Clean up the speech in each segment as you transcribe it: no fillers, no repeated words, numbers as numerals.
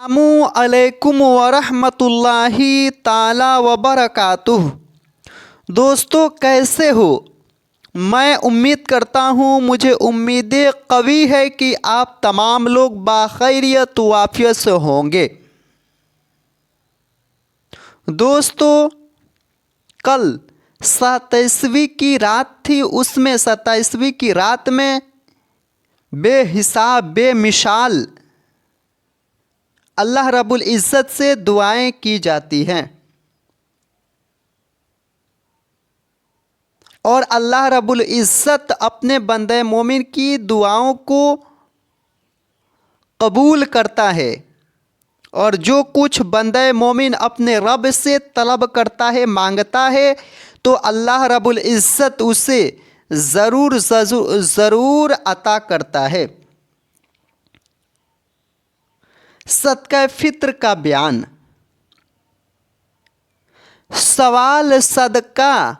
अस्सलामु अलैकुम वरहमतुल्लाहि ताला वबरकातुह। दोस्तों, कैसे हो? मैं उम्मीद करता हूँ, मुझे उम्मीदें कवी है कि आप तमाम लोग बाखैरियत वाफियत से होंगे। दोस्तों, कल 27वीं की रात थी। उसमें 27वीं की रात में बेहिसाब बेमिसाल अल्लाह रब्बुल इज़्ज़त से दुआएं की जाती हैं और अल्लाह रब्बुल इज़्ज़त अपने बंदे मोमिन की दुआओं को कबूल करता है। और जो कुछ बंदे मोमिन अपने रब से तलब करता है, मांगता है, तो अल्लाह रब्बुल इज़्ज़त उसे ज़रूर अता करता है। सदका फ़ित्र का बयान। सवाल सदका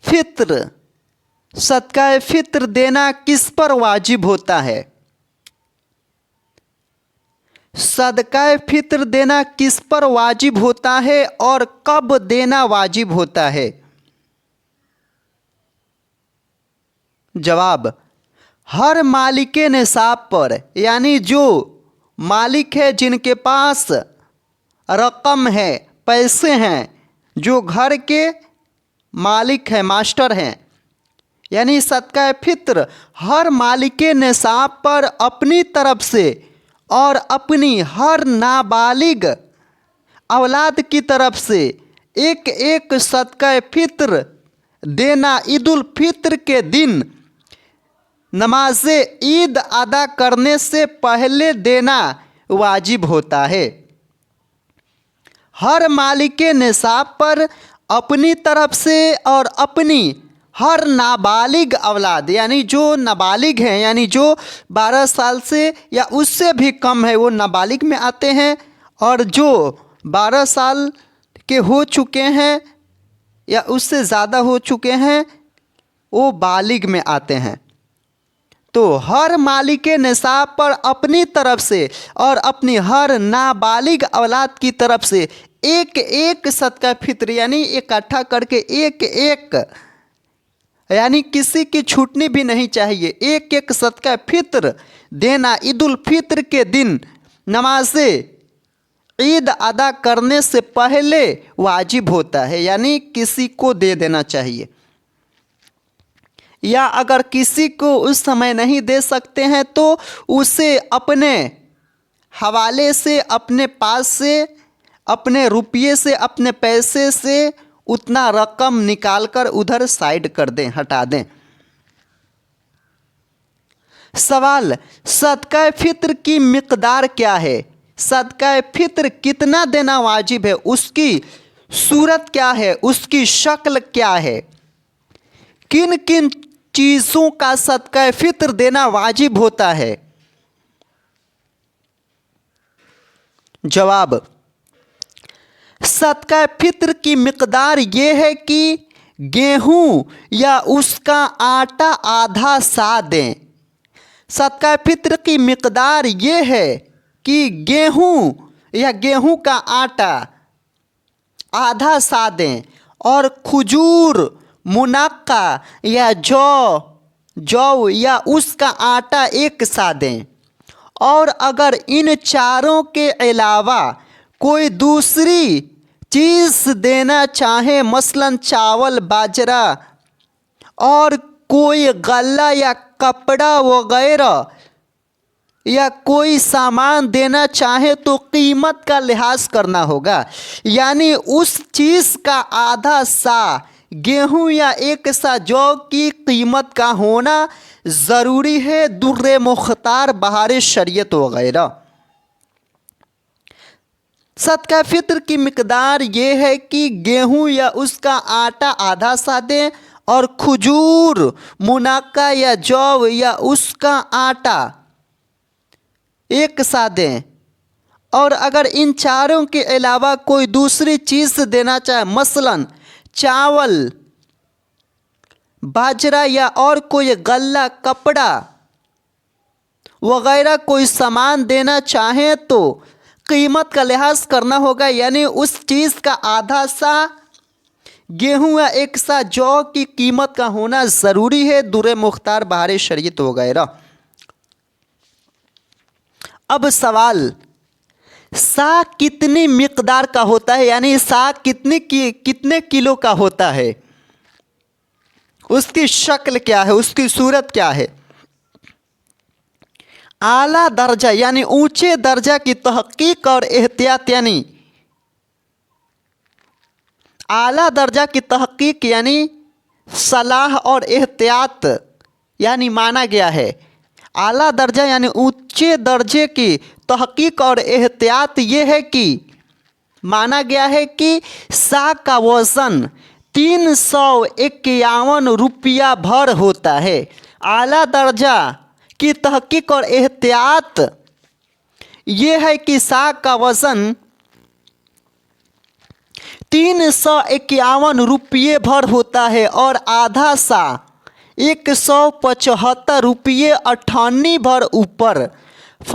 फ़ित्र, सदका फ़ित्र देना किस पर वाजिब होता है? सदका फ़ित्र देना किस पर वाजिब होता है और कब देना वाजिब होता है? जवाब, हर मालिके निसाब पर, यानी जो मालिक है, जिनके पास रकम है, पैसे हैं, जो घर के मालिक हैं, मास्टर हैं, यानी सदका फ़ित्र हर मालिके निसाब पर अपनी तरफ से और अपनी हर नाबालिग औलाद की तरफ से एक एक सदका फ़ित्र देना ईद उल फित्र के दिन नमाज ईद अदा करने से पहले देना वाजिब होता है। हर मालिके निसाब पर अपनी तरफ से और अपनी हर नाबालिग औलाद, यानी जो नाबालिग हैं, यानी जो 12 साल से या उससे भी कम है, वो नाबालिग में आते हैं, और जो 12 साल के हो चुके हैं या उससे ज़्यादा हो चुके हैं, वो बालिग में आते हैं। तो हर मालिके निसाब पर अपनी तरफ से और अपनी हर नाबालिग औलाद की तरफ से एक एक सदका फ़ित्र, यानी इकट्ठा करके एक एक, यानी किसी की छूटनी भी नहीं चाहिए, एक एक सदका फ़ित्र देना ईद उल फित्र के दिन नमाज ईद अदा करने से पहले वाजिब होता है, यानी किसी को दे देना चाहिए। या अगर किसी को उस समय नहीं दे सकते हैं तो उसे अपने हवाले से, अपने पास से, अपने रुपये से, अपने पैसे से उतना रकम निकाल कर उधर साइड कर दें, हटा दें। सवाल, सदका फ़ित्र की मिक़दार क्या है? सदका फ़ित्र कितना देना वाजिब है? उसकी सूरत क्या है? उसकी शक्ल क्या है? किन किन चीज़ों का सदका फ़ित्र देना वाजिब होता है? जवाब, सदका फ़ित्र की मिक़दार ये है कि गेहूं या उसका आटा आधा सा दें। सदका फ़ित्र की मिक़दार ये है कि गेहूं या गेहूं का आटा आधा सा दें और खजूर, मुनक्का या जौ या उसका आटा एक सा दें। और अगर इन चारों के अलावा कोई दूसरी चीज़ देना चाहे, मसलन चावल, बाजरा, और कोई गल्ला या कपड़ा वगैरह या कोई सामान देना चाहे, तो कीमत का लिहाज करना होगा, यानी उस चीज़ का आधा सा गेहूं या एक सा जौ की कीमत का होना ज़रूरी है, दुर्रे मुख्तार, बहार शरीयत वगैरह। सदका फ़ित्र की मिक़दार ये है कि गेहूं या उसका आटा आधा सा दें और खजूर, मुनक्का या जौ या उसका आटा एक सा दें। और अगर इन चारों के अलावा कोई दूसरी चीज़ देना चाहे, मसलन चावल, बाजरा या और कोई गल्ला, कपड़ा वगैरह कोई सामान देना चाहें, तो कीमत का लिहाज करना होगा, यानी उस चीज़ का आधा सा गेहूं या एक सा जौ की कीमत का होना ज़रूरी है। दुर्र मुख्तार बहार शरीयत वगैरह। अब सवाल, सा कितनी मिकदार का होता है, यानी सा कितने किलो का होता है, उसकी शक्ल क्या है, उसकी सूरत क्या है। आला दर्जा यानी ऊंचे दर्जा की तहकीक और एहतियात, यानी आला दर्जा की तहकीक यानी सलाह और एहतियात यानी माना गया है। आला दर्जा यानी ऊंचे दर्जे की तहकीक और एहतियात ये है कि माना गया है कि सा का वज़न 351 रुपया भर होता है। आला दर्जा की तहकीक और एहतियात ये है कि सा का वज़न 351 रुपये भर होता है और आधा सा 175 रुपये 98 भर ऊपर